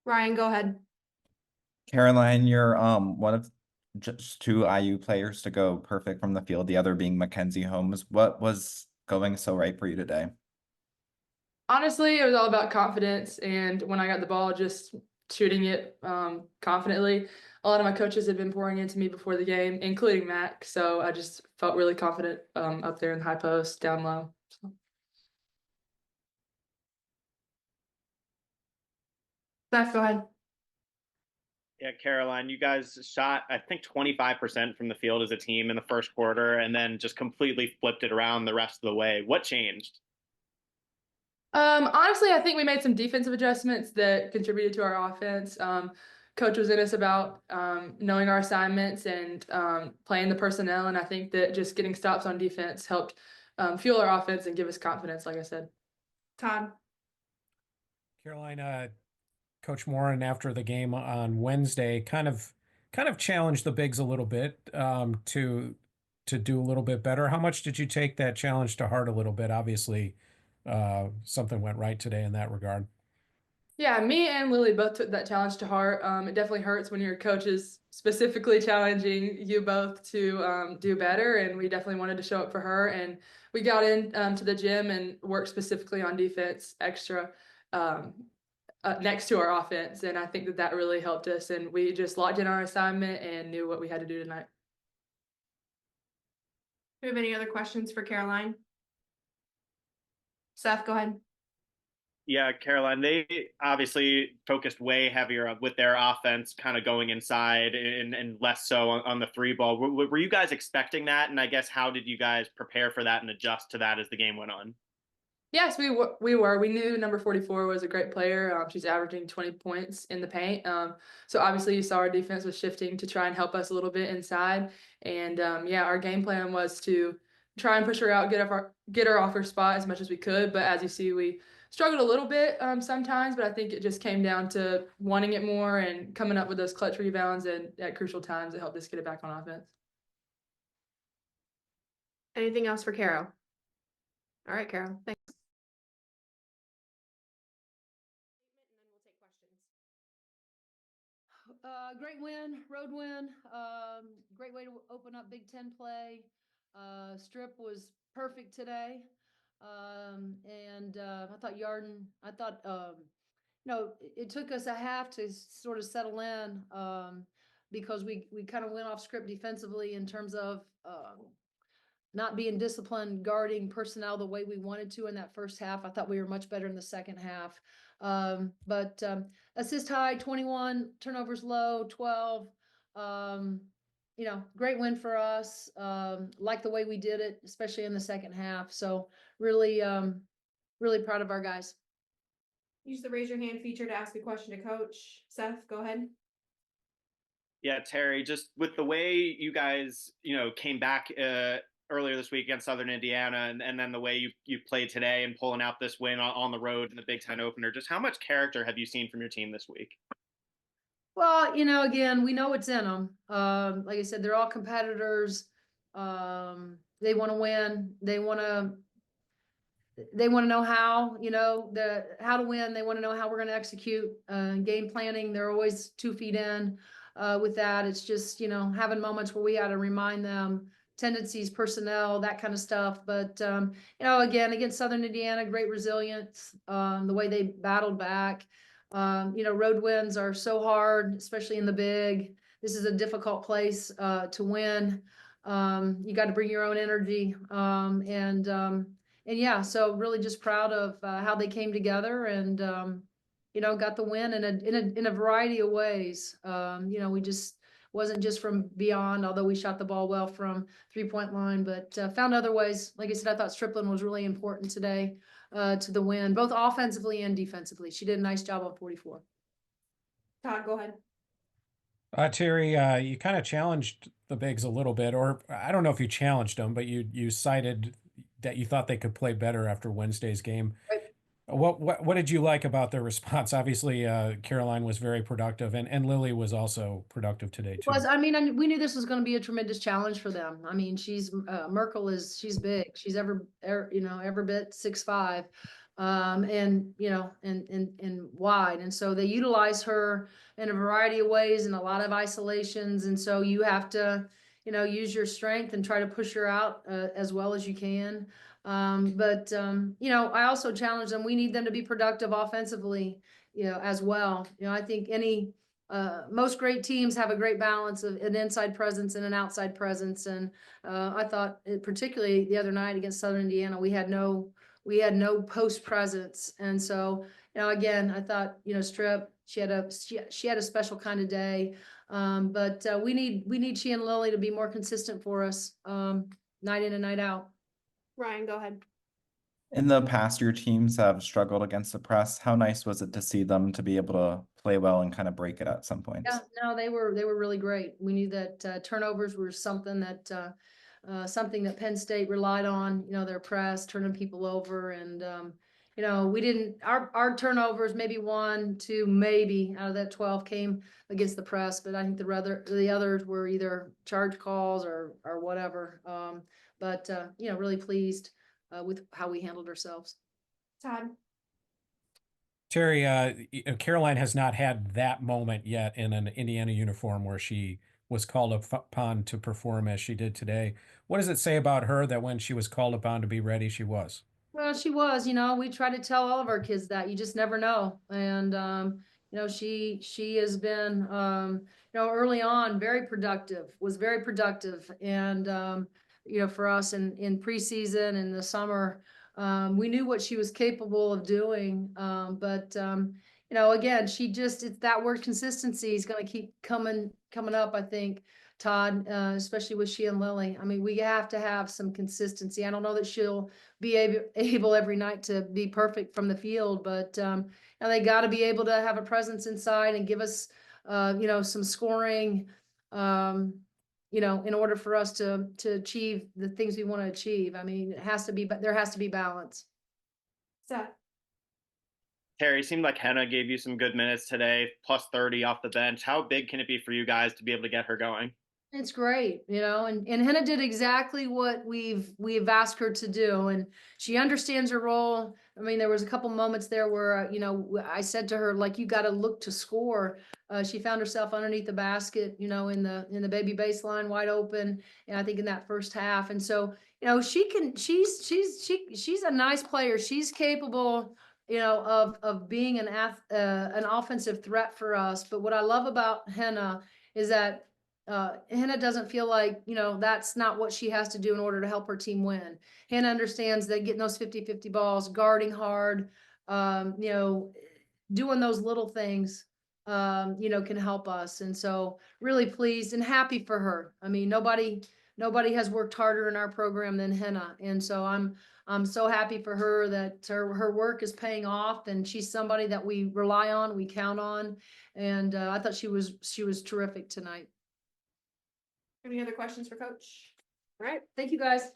Ryan, go ahead. Caroline, you're one of just two IU players to go perfect from the field, the other being Mackenzie Holmes. What was going so right for you today? Honestly, it was all about confidence, and when I got the ball, just shooting it confidently. A lot of my coaches had been pouring into me before the game, including Mac, so I just felt really confident up there in the high post, down low. So. Steph, go ahead. Yeah, Caroline, you guys shot, I think, 25% from the field as a team in the first quarter and then just completely flipped it around the rest of the way. What changed? Honestly, I think we made some defensive adjustments that contributed to our offense. Coach was in us about knowing our assignments and playing the personnel, and I think that just getting stops on defense helped fuel our offense and give us confidence, like I said. Todd. Carolina, Coach Moran after the game on Wednesday kind of challenged the bigs a little bit to do a little bit better. How much did you take that challenge to heart a little bit? Obviously, something went right today in that regard. Yeah, me and Lily both took that challenge to heart. It definitely hurts when your coach is specifically challenging you both to do better, and we definitely wanted to show up for her. And we got in to the gym and worked specifically on defense extra next to our offense, and I think that that really helped us. And we just locked in our assignment and knew what we had to do tonight. Do we have any other questions for Caroline? Seth, go ahead. Yeah, Caroline, they obviously focused way heavier with their offense, kind of going inside and less so on the three ball. Were you guys expecting that? And I guess how did you guys prepare for that and adjust to that as the game went on? Yes, we were. We knew number 44 was a great player. She's averaging 20 points in the paint. So obviously you saw our defense was shifting to try and help us a little bit inside. And yeah, our game plan was to try and push her out, get her off her spot as much as we could. But as you see, we struggled a little bit sometimes, but I think it just came down to wanting it more and coming up with those clutch rebounds and at crucial times that helped us get it back on offense. Anything else for Carol? All right, Carol, thanks. Great win, road win. Great way to open up Big Ten play. Strip was perfect today. I thought it took us a half to sort of settle in because we kind of went off script defensively in terms of not being disciplined, guarding personnel the way we wanted to in that first half. I thought we were much better in the second half. But assist high, 21, turnovers low, 12. Great win for us. Like the way we did it, especially in the second half. So really, really proud of our guys. Use the raise your hand feature to ask a question to Coach. Seth, go ahead. Yeah, Terry, just with the way you guys, came back earlier this week against Southern Indiana, and then the way you played today and pulling out this win on the road in the Big Ten opener, just how much character have you seen from your team this week? Well, again, we know it's in them. Like I said, they're all competitors. They want to win. They want to know how, how to win. They want to know how we're going to execute game planning. They're always 2 feet in with that. It's just, having moments where we got to remind them tendencies, personnel, that kind of stuff. But, again, against Southern Indiana, great resilience, the way they battled back. Road wins are so hard, especially in the big. This is a difficult place to win. You got to bring your own energy. And yeah, so really just proud of how they came together and, got the win in a variety of ways. We just wasn't just from beyond, although we shot the ball well from 3-point line, but found other ways. Like I said, I thought Strickland was really important today to the win, both offensively and defensively. She did a nice job on 44. Todd, go ahead. Terry, you kind of challenged the bigs a little bit, or I don't know if you challenged them, but you cited that you thought they could play better after Wednesday's game. Right. What did you like about their response? Obviously, Caroline was very productive, and Lily was also productive today too. We knew this was going to be a tremendous challenge for them. She's Merkel she's big. She's every bit 6'5". and you know, and wide. And so they utilize her in a variety of ways and a lot of isolations. And so you have to, you know, use your strength and try to push her out as well as you can. You know, I also challenge them. We need them to be productive offensively, you know, as well. You know, I think most great teams have a great balance of an inside presence and an outside presence. And I thought, particularly the other night against Southern Indiana, we had no post presence. And so, you know, again, I thought, you know, Strip, she had a special kind of day. We need she and Lily to be more consistent for us, night in and night out. Ryan, go ahead. In the past, your teams have struggled against the press. How nice was it to see them to be able to play well and kind of break it at some points? Yeah, no, they were really great. We knew that turnovers were something that Penn State relied on. You know, their press, turning people over, and you know, we didn't. Our turnovers, maybe 1, 2, maybe out of that 12 came against the press, but I think the others were either charge calls or whatever. You know, really pleased with how we handled ourselves. Todd. Terry, Caroline has not had that moment yet in an Indiana uniform where she was called upon to perform as she did today. What does it say about her that when she was called upon to be ready, she was? Well, she was, you know, we try to tell all of our kids that you just never know. And, you know, she has been, you know, early on, was very productive. And, you know, for us in preseason and the summer, we knew what she was capable of doing. You know, again, it's that word consistency is going to keep coming up, I think, Todd, especially with she and Lily. I mean, we have to have some consistency. I don't know that she'll be able every night to be perfect from the field, but and they got to be able to have a presence inside and give us, you know, some scoring, you know, in order for us to achieve the things we want to achieve. I mean, there has to be balance. Seth. Terry, seemed like Henna gave you some good minutes today, plus 30 off the bench. How big can it be for you guys to be able to get her going? It's great, you know, and Henna did exactly what we've asked her to do, and she understands her role. I mean, there was a couple moments there where, you know, I said to her, like, you got to look to score. She found herself underneath the basket, you know, in the baby baseline wide open, and I think in that first half. And so, you know, she's a nice player. She's capable, you know, of being an offensive threat for us. But what I love about Henna is that Hannah doesn't feel like, you know, that's not what she has to do in order to help her team win. Hannah understands that getting those 50-50 balls, guarding hard, you know, doing those little things, you know, can help us. And so really pleased and happy for her. I mean, nobody has worked harder in our program than Hannah. And so I'm so happy for her that her work is paying off, and she's somebody that we rely on, we count on. And I thought she was terrific tonight. Any other questions for Coach? All right. Thank you, guys.